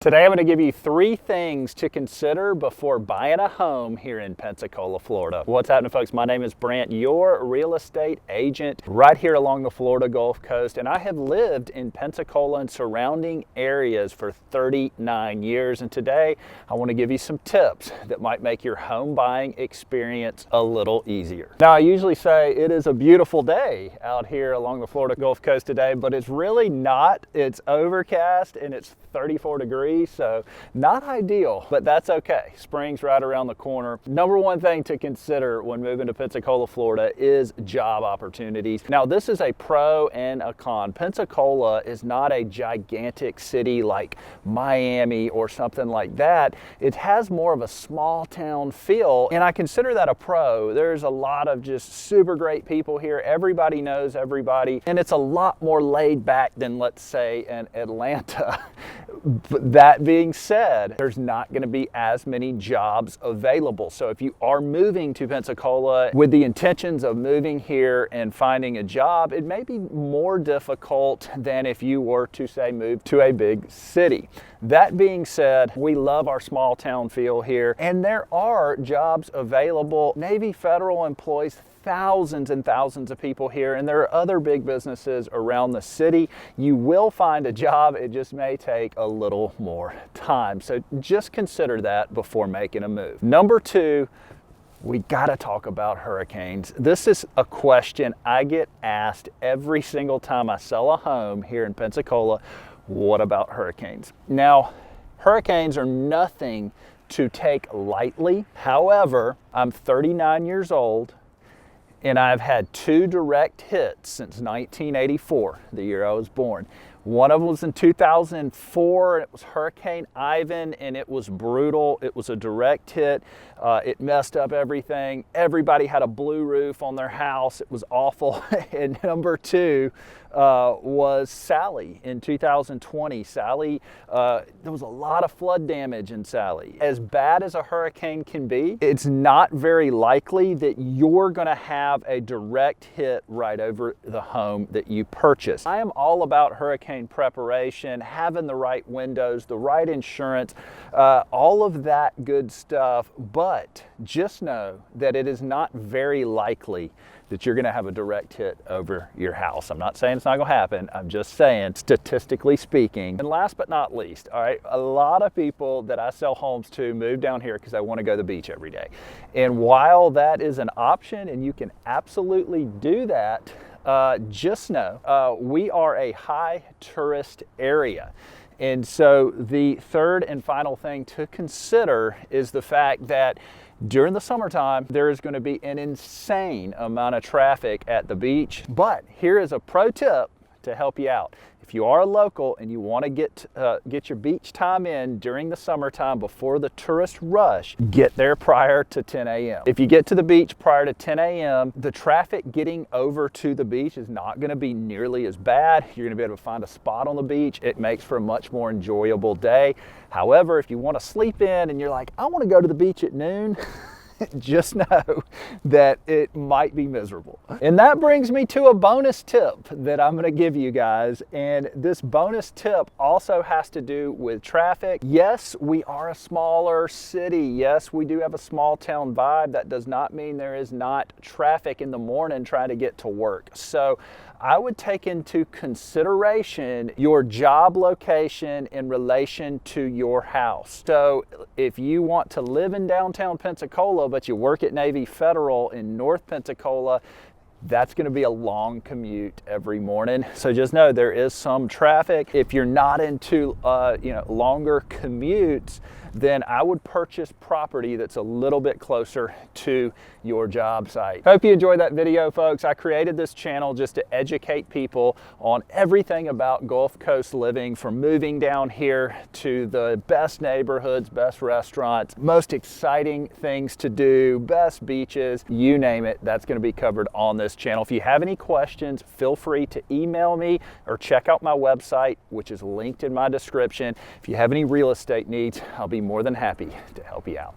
Today I'm going to give you 3 things to consider before buying a home here in Pensacola, Florida. What's happening, folks? My name is Brant, your real estate agent right here along the Florida Gulf Coast, and I have lived in Pensacola and surrounding areas for 39 years, and today I want to give you some tips that might make your home buying experience a little easier. Now, I usually say it is a beautiful day out here along the Florida Gulf Coast today, but it's really not. It's overcast and it's 34 degrees, so not ideal, but that's okay. Spring's right around the corner. Number one thing to consider when moving to Pensacola, Florida is job opportunities. Now, this is a pro and a con. Pensacola is not a gigantic city like Miami or something like that. It has more of a small town feel, and I consider that a pro. There's a lot of just super great people here. Everybody knows everybody, and it's a lot more laid back than, let's say, in Atlanta. But that being said, there's not going to be as many jobs available. So if you are moving to Pensacola with the intentions of moving here and finding a job, it may be more difficult than if you were to, say, move to a big city. That being said, we love our small town feel here, and there are jobs available. Navy federal employs thousands and thousands of people here, and there are other big businesses around the city. You will find a job. It just may take a little more time. So just consider that before making a move. Number 2, we gotta talk about hurricanes. This is a question I get asked every single time I sell a home here in Pensacola. What about hurricanes? Now, hurricanes are nothing to take lightly. However, I'm 39 years old, and I've had 2 direct hits since 1984, the year I was born. One of them was in 2004, and it was Hurricane Ivan, and it was brutal. It was a direct hit. It messed up everything. Everybody had a blue roof on their house. It was awful. And number 2 was Sally in 2020. Sally, there was a lot of flood damage in Sally. As bad as a hurricane can be, it's not very likely that you're gonna have a direct hit right over the home that you purchase. I am all about hurricane preparation, having the right windows, the right insurance, all of that good stuff, but just know that it is not very likely that you're gonna have a direct hit over your house. I'm not saying it's not gonna happen, I'm just saying, statistically speaking. And last but not least, all right, a lot of people that I sell homes to move down here because they wanna go to the beach every day. And while that is an option and you can absolutely do that, just know we are a high tourist area. And so the third and final thing to consider is the fact that during the summertime, there is going to be an insane amount of traffic at the beach. But here is a pro tip to help you out. If you are a local and you want to get your beach time in during the summertime before the tourist rush, get there prior to 10 a.m. If you get to the beach prior to 10 a.m., the traffic getting over to the beach is not going to be nearly as bad. You're going to be able to find a spot on the beach. It makes for a much more enjoyable day. However, if you want to sleep in and you're like, I want to go to the beach at noon, just know that it might be miserable. And that brings me to a bonus tip that I'm gonna give you guys. And this bonus tip also has to do with traffic. Yes, we are a smaller city. Yes, we do have a small town vibe. That does not mean there is not traffic in the morning trying to get to work. So I would take into consideration your job location in relation to your house. So if you want to live in downtown Pensacola, but you work at Navy Federal in North Pensacola, that's going to be a long commute every morning. So just know there is some traffic. If you're not into longer commutes, then I would purchase property that's a little bit closer to your job site. Hope you enjoyed that video, folks. I created this channel just to educate people on everything about Gulf Coast living, from moving down here to the best neighborhoods, best restaurants, most exciting things to do, best beaches, you name it, that's going to be covered on this channel. If you have any questions, feel free to email me or check out my website, which is linked in my description. If you have any real estate needs, I'll be more than happy to help you out.